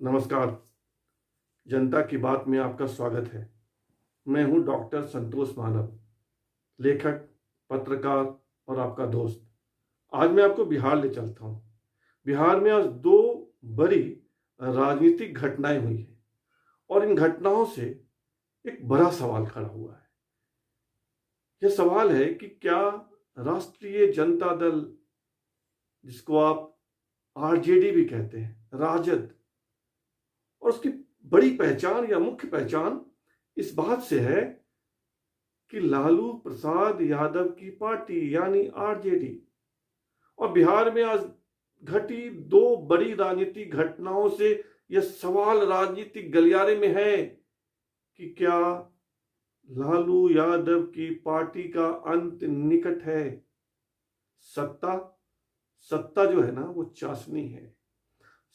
नमस्कार। जनता की बात में आपका स्वागत है। मैं हूं डॉक्टर संतोष मानव, लेखक, पत्रकार और आपका दोस्त। आज मैं आपको बिहार ले चलता हूं। बिहार में आज दो बड़ी राजनीतिक घटनाएं हुई हैं और इन घटनाओं से एक बड़ा सवाल खड़ा हुआ है। यह सवाल है कि क्या राष्ट्रीय जनता दल, जिसको आप आरजेडी भी कहते हैं, राजद, और उसकी बड़ी पहचान या मुख्य पहचान इस बात से है कि लालू प्रसाद यादव की पार्टी यानी आरजेडी, और बिहार में आज घटी दो बड़ी राजनीतिक घटनाओं से यह सवाल राजनीतिक गलियारे में है कि क्या लालू यादव की पार्टी का अंत निकट है। सत्ता सत्ता जो है ना, वो चाशनी है।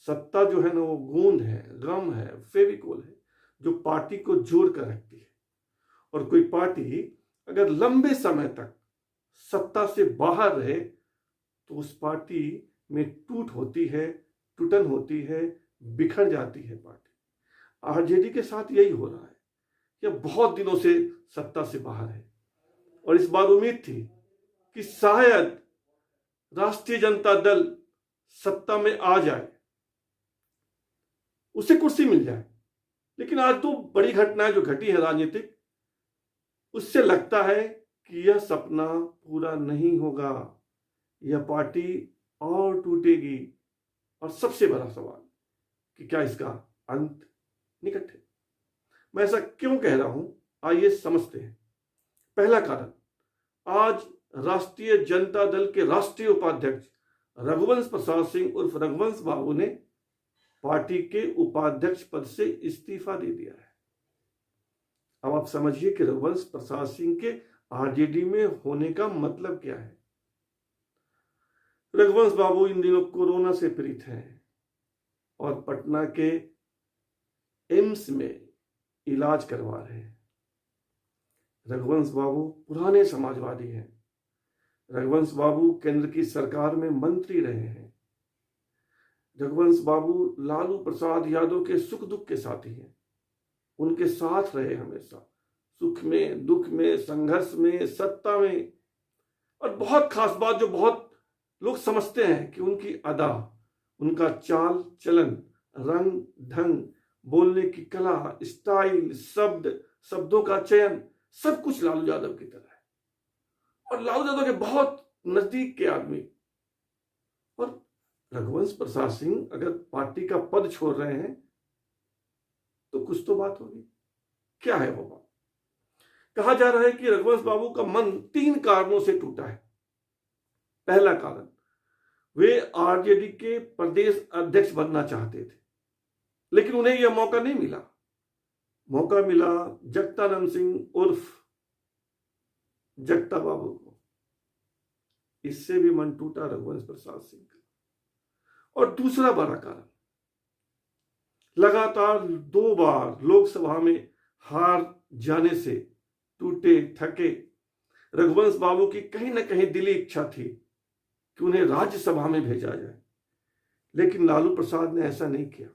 सत्ता जो है ना, वो गूंद है, गम है, फेविकोल है, जो पार्टी को जोड़ कर रखती है। और कोई पार्टी अगर लंबे समय तक सत्ता से बाहर रहे तो उस पार्टी में टूट होती है, टूटन होती है, बिखर जाती है पार्टी। आरजेडी के साथ यही हो रहा है। यह बहुत दिनों से सत्ता से बाहर है और इस बार उम्मीद थी कि शायद राष्ट्रीय जनता दल सत्ता में आ जाए, उसे कुर्सी मिल जाए। लेकिन आज तो बड़ी घटनाएं जो घटी है राजनीतिक, उससे लगता है कि यह सपना पूरा नहीं होगा, यह पार्टी और टूटेगी। और सबसे बड़ा सवाल कि क्या इसका अंत निकट है। मैं ऐसा क्यों कह रहा हूं, आइए समझते हैं। पहला कारण, आज राष्ट्रीय जनता दल के राष्ट्रीय उपाध्यक्ष रघुवंश प्रसाद सिंह उर्फ रघुवंश बाबू ने पार्टी के उपाध्यक्ष पद से इस्तीफा दे दिया है। अब आप समझिए कि रघुवंश प्रसाद सिंह के आरजेडी में होने का मतलब क्या है। रघुवंश बाबू इन दिनों कोरोना से पीड़ित हैं और पटना के एम्स में इलाज करवा रहे हैं। रघुवंश बाबू पुराने समाजवादी हैं। रघुवंश बाबू केंद्र की सरकार में मंत्री रहे हैं। रघुवंश बाबू लालू प्रसाद यादव के सुख दुख के साथी हैं। उनके साथ रहे हमेशा, सुख में, दुख में, संघर्ष में, सत्ता में। और बहुत खास बात जो बहुत लोग समझते हैं कि उनकी अदा, उनका चाल चलन, रंग ढंग, बोलने की कला, स्टाइल, शब्दों का चयन, सब कुछ लालू यादव की तरह है और लालू यादव के बहुत नजदीक के आदमी। और रघुवंश प्रसाद सिंह अगर पार्टी का पद छोड़ रहे हैं तो कुछ तो बात होगी। क्या है वो बात? कहा जा रहा है कि रघुवंश बाबू का मन 3 कारणों से टूटा है। पहला कारण, वे आरजेडी के प्रदेश अध्यक्ष बनना चाहते थे, लेकिन उन्हें यह मौका नहीं मिला। मौका मिला जगदानंद सिंह उर्फ जगता बाबू को। इससे भी मन टूटा रघुवंश प्रसाद सिंह का। और दूसरा बड़ा कारण, लगातार 2 बार लोकसभा में हार जाने से टूटे थके रघुवंश बाबू की कहीं ना कहीं दिली इच्छा थी कि उन्हें राज्यसभा में भेजा जाए, लेकिन लालू प्रसाद ने ऐसा नहीं किया।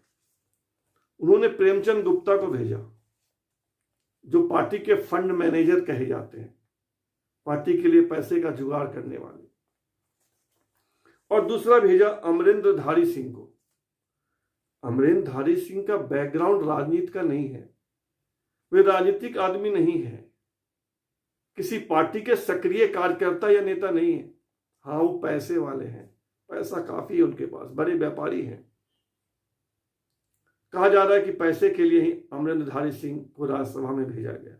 उन्होंने प्रेमचंद गुप्ता को भेजा, जो पार्टी के फंड मैनेजर कहे जाते हैं, पार्टी के लिए पैसे का जुगाड़ करने वाले। और दूसरा भेजा अमरेंद्र धारी सिंह को। अमरेंद्र धारी सिंह का बैकग्राउंड राजनीति का नहीं है, वे राजनीतिक आदमी नहीं है, किसी पार्टी के सक्रिय कार्यकर्ता या नेता नहीं है। हाँ, वो पैसे वाले हैं, पैसा काफी है उनके पास, बड़े व्यापारी हैं। कहा जा रहा है कि पैसे के लिए ही अमरेंद्र धारी सिंह को राज्यसभा में भेजा गया।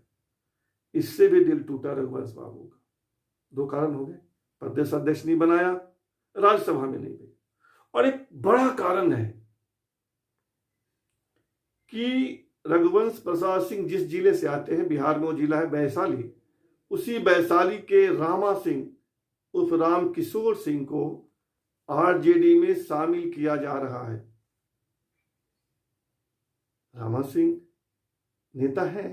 इससे भी दिल टूटा रघुवंश बाबू का। 2 कारण हो गए, प्रदेश अध्यक्ष नहीं बनाया, राज्यसभा में नहीं भेजा। और एक बड़ा कारण है कि रघुवंश प्रसाद सिंह जिस जिले से आते हैं, बिहार में वो जिला है वैशाली, उसी वैशाली के रामा सिंह उर्फ राम किशोर सिंह को आरजेडी में शामिल किया जा रहा है। रामा सिंह नेता है,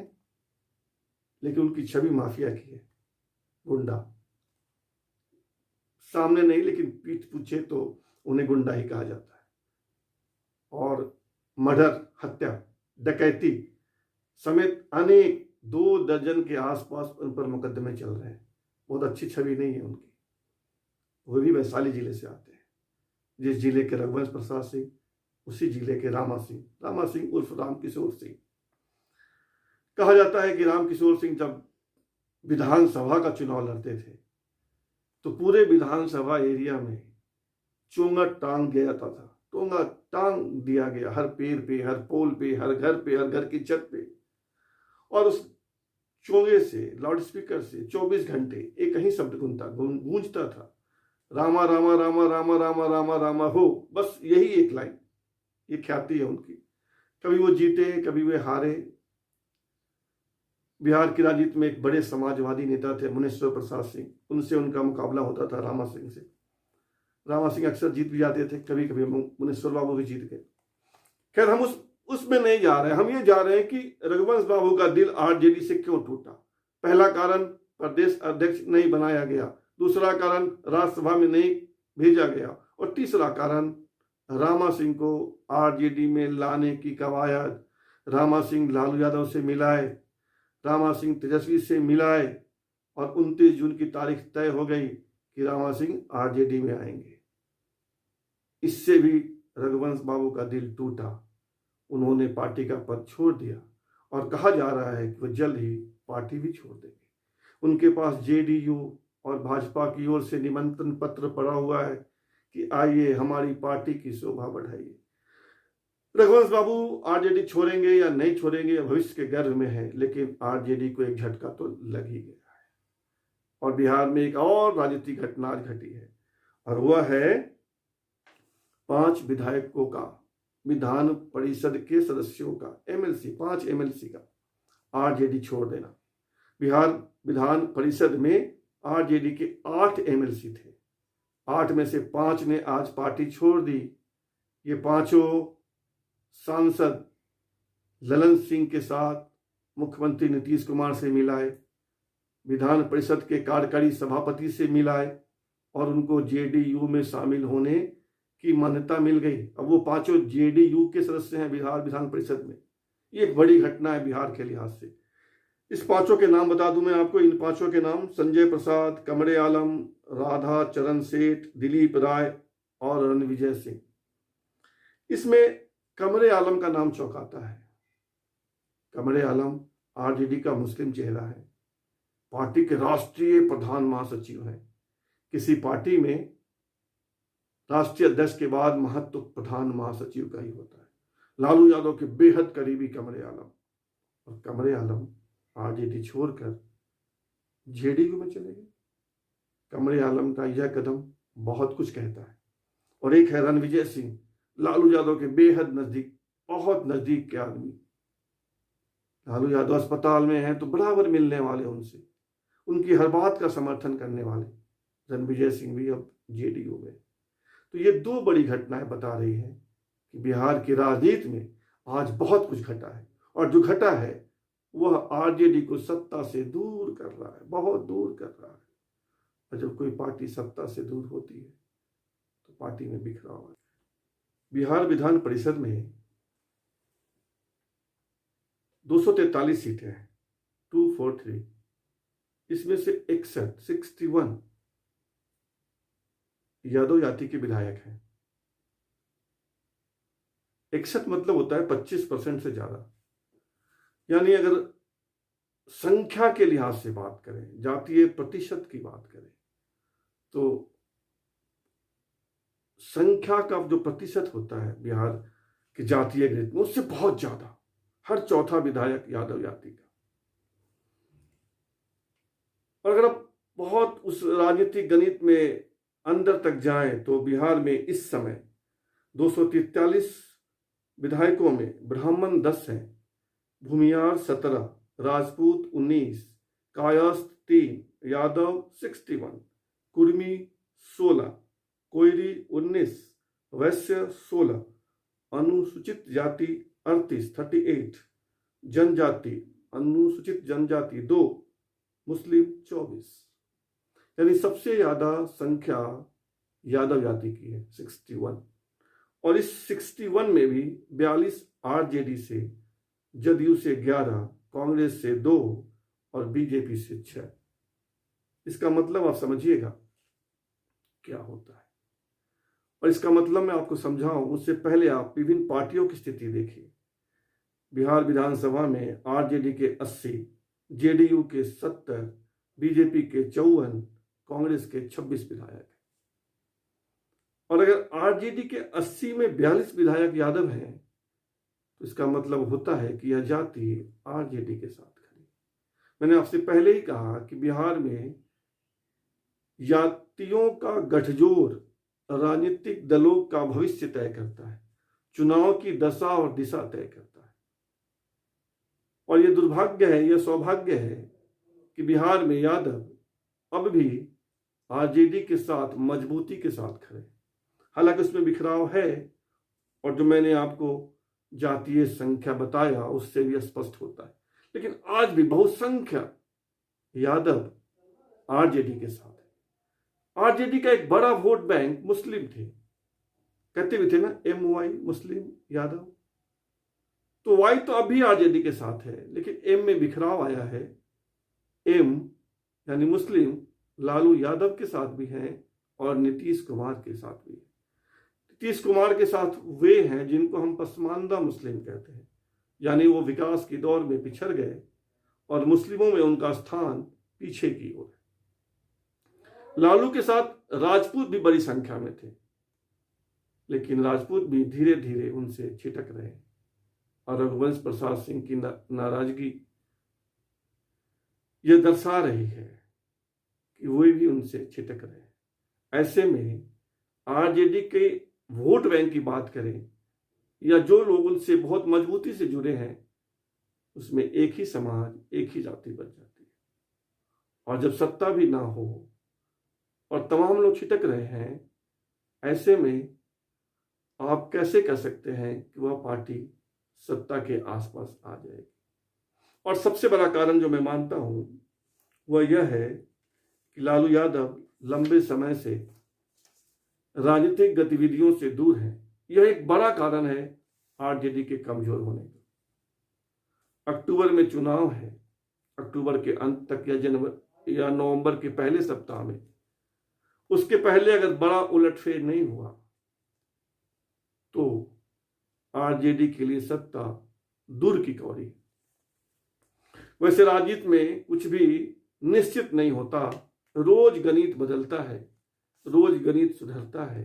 लेकिन उनकी छवि माफिया की है, गुंडा। सामने नहीं, लेकिन पीठ पूछे तो उन्हें गुंडा ही कहा जाता है। और मर्डर, हत्या, डकैती समेत अनेक 2 दर्जन के आसपास उन पर मुकदमे चल रहे हैं। बहुत अच्छी छवि नहीं है उनकी। वो भी वैशाली जिले से आते हैं, जिस जिले के रघुवंश प्रसाद सिंह, उसी जिले के रामा सिंह उर्फ रामकिशोर सिंह। कहा जाता है कि रामकिशोर सिंह जब विधानसभा का चुनाव लड़ते थे तो पूरे विधानसभा एरिया में चोंगा टांग दिया जाता था, चोंगा टांग दिया गया हर पेड़ पे, हर पोल पे, हर घर की छत पे, और उस चोंगे से, लाउडस्पीकर से 24 घंटे एक ही शब्द गूंजता था, रामा रामा रामा रामा रामा रामा रामा हो। बस यही एक लाइन, ये ख्याति है उनकी। कभी वो जीते, कभी वे हारे। बिहार की राजनीति में एक बड़े समाजवादी नेता थे मुनेश्वर प्रसाद सिंह, उनसे उनका मुकाबला होता था रामा सिंह से। रामा सिंह अक्सर जीत भी जाते थे, कभी कभी मुनेश्वर बाबू भी जीत गए। खैर, हम उसमें नहीं जा रहे हैं। हम ये जा रहे हैं कि रघुवंश बाबू का दिल आरजेडी से क्यों टूटा। पहला कारण, प्रदेश अध्यक्ष नहीं बनाया गया। दूसरा कारण, राज्यसभा में नहीं भेजा गया। और तीसरा कारण, रामा सिंह को आरजेडी में लाने की कवायद। रामा सिंह लालू यादव से मिलाए, रामा सिंह तेजस्वी से मिलाए, और 29 जून की तारीख तय हो गई कि रामा सिंह आरजेडी में आएंगे। इससे भी रघुवंश बाबू का दिल टूटा। उन्होंने पार्टी का पद छोड़ दिया और कहा जा रहा है कि वो जल्द ही पार्टी भी छोड़ देंगे। उनके पास जेडीयू और भाजपा की ओर से निमंत्रण पत्र पड़ा हुआ है कि आइए हमारी पार्टी की शोभा बढ़ाइए। रघुवंश बाबू आरजेडी छोड़ेंगे या नहीं छोड़ेंगे भविष्य के गर्भ में है, लेकिन आरजेडी को एक झटका तो लग ही गया है। और बिहार में एक और राजनीतिक घटना आज घटी है, और वह है 5 विधायकों का, विधान परिषद के सदस्यों का, एमएलसी, 5 एमएलसी का आरजेडी छोड़ देना। बिहार विधान परिषद में आरजेडी के 8 एमएलसी थे। 8 में से 5 ने आज पार्टी छोड़ दी। ये पांचों सांसद ललन सिंह के साथ मुख्यमंत्री नीतीश कुमार से मिलाए, विधान परिषद के कार्यकारी सभापति से मिलाए, और उनको जेडीयू में शामिल होने की मान्यता मिल गई। अब वो पांचों जेडीयू के सदस्य हैं बिहार विधान परिषद में। ये एक बड़ी घटना है बिहार के लिहाज से। इस पांचों के नाम बता दूं मैं आपको। इन पांचों के नाम संजय प्रसाद, कमरे आलम, राधा चरण सेठ, दिलीप राय और रणविजय सिंह। इसमें कमरे आलम का नाम चौंकाता है। कमरे आलम आरजेडी का मुस्लिम चेहरा है, पार्टी के राष्ट्रीय प्रधान महासचिव हैं। किसी पार्टी में राष्ट्रीय अध्यक्ष के बाद महत्व प्रधान महासचिव का ही होता है। लालू यादव के बेहद करीबी कमरे आलम, और कमरे आलम आरजेडी छोड़कर जेडीयू में चले गए। कमरे आलम का यह कदम बहुत कुछ कहता है। और एक है रणविजय सिंह, लालू यादव के बेहद नजदीक, बहुत नजदीक के आदमी। लालू यादव अस्पताल में हैं तो बराबर मिलने वाले उनसे, उनकी हर बात का समर्थन करने वाले। रणविजय सिंह भी अब जेडीयू में। तो ये 2 बड़ी घटनाएं बता रही हैं कि बिहार की राजनीति में आज बहुत कुछ घटा है, और जो घटा है वह आरजेडी को सत्ता से दूर कर रहा है, बहुत दूर कर रहा है। और जब कोई पार्टी सत्ता से दूर होती है तो पार्टी में बिखराव है। बिहार विधान परिषद में 243 सीटें हैं, 243। इसमें से 61 यादव जाति के विधायक हैं। 61 मतलब होता है 25% से ज्यादा। यानी अगर संख्या के लिहाज से बात करें, जातीय प्रतिशत की बात करें, तो संख्या का जो प्रतिशत होता है बिहार के जातीय गणित में, उससे बहुत ज्यादा। हर चौथा विधायक यादव जाति का। और अगर आप बहुत उस राजनीतिक गणित में अंदर तक जाएं तो बिहार में इस समय 243 विधायकों में ब्राह्मण 10 हैं, भूमियार 17, राजपूत 19, कायस्थ 3, यादव 61, कुर्मी 16, कोयरी 19, वैश्य 16, अनुसूचित जाति 38, जनजाति, अनुसूचित जनजाति 2, मुस्लिम 24। यानी सबसे ज्यादा संख्या यादव जाति की है, 61। और इस 61 में भी 42 आरजेडी से, जदयू से 11, कांग्रेस से 2 और बीजेपी से 6। इसका मतलब आप समझिएगा क्या होता है। और इसका मतलब मैं आपको समझाऊं उससे पहले आप विभिन्न पार्टियों की स्थिति देखिए। बिहार विधानसभा में आरजेडी के 80, जेडीयू के 70, बीजेपी के 54, कांग्रेस के 26 विधायक हैं। और अगर आरजेडी के 80 में 42 विधायक यादव हैं तो इसका मतलब होता है कि यह जाति आरजेडी के साथ खड़ी। मैंने आपसे पहले ही कहा कि बिहार में जातियों का गठजोड़ राजनीतिक दलों का भविष्य तय करता है, चुनाव की दशा और दिशा तय करता है। और यह दुर्भाग्य है, यह सौभाग्य है कि बिहार में यादव अब भी आरजेडी के साथ मजबूती के साथ खड़े। हालांकि उसमें बिखराव है और जो मैंने आपको जातीय संख्या बताया उससे भी स्पष्ट होता है, लेकिन आज भी बहुसंख्यक यादव आरजेडी के साथ है। आरजेडी का एक बड़ा वोट बैंक मुस्लिम थे, कहते भी थे ना MY मुस्लिम यादव, तो वाई तो अभी आरजेडी के साथ है, लेकिन एम में बिखराव आया है। एम यानी मुस्लिम लालू यादव के साथ भी हैं और नीतीश कुमार के साथ भी है। नीतीश कुमार के साथ वे हैं जिनको हम पसमानदा मुस्लिम कहते हैं, यानी वो विकास की दौर में पिछड़ गए और मुस्लिमों में उनका स्थान पीछे की ओर है। लालू के साथ राजपूत भी बड़ी संख्या में थे, लेकिन राजपूत भी धीरे धीरे उनसे छिटक रहे और रघुवंश प्रसाद सिंह की नाराजगी यह दर्शा रही है कि वे भी उनसे छिटक रहे। ऐसे में आरजेडी के वोट बैंक की बात करें या जो लोग उनसे बहुत मजबूती से जुड़े हैं, उसमें एक ही समाज, एक ही जाति बच जाती है। और जब सत्ता भी ना हो और तमाम लोग छिटक रहे हैं, ऐसे में आप कैसे कह सकते हैं कि वह पार्टी सत्ता के आसपास आ जाएगी। और सबसे बड़ा कारण जो मैं मानता हूं वह यह है कि लालू यादव लंबे समय से राजनीतिक गतिविधियों से दूर हैं। यह एक बड़ा कारण है आरजेडी के कमजोर होने का। अक्टूबर में चुनाव है, अक्टूबर के अंत तक या जनवरी या नवंबर के पहले सप्ताह में, उसके पहले अगर बड़ा उलटफेर नहीं हुआ तो आरजेडी के लिए सत्ता दूर की कौड़ी। वैसे राजनीति में कुछ भी निश्चित नहीं होता, रोज गणित बदलता है, रोज गणित सुधरता है।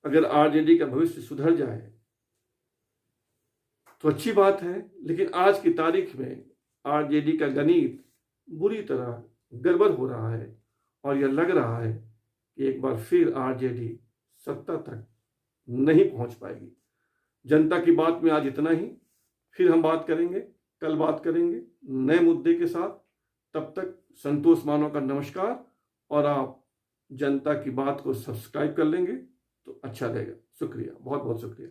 अगर आरजेडी का भविष्य सुधर जाए तो अच्छी बात है, लेकिन आज की तारीख में आरजेडी का गणित बुरी तरह गड़बड़ हो रहा है और यह लग रहा है कि एक बार फिर आरजेडी सत्ता तक नहीं पहुंच पाएगी। जनता की बात में आज इतना ही। फिर हम बात करेंगे, कल बात करेंगे नए मुद्दे के साथ। तब तक संतोष मानव का नमस्कार। और आप जनता की बात को सब्सक्राइब कर लेंगे तो अच्छा रहेगा। शुक्रिया, बहुत बहुत शुक्रिया।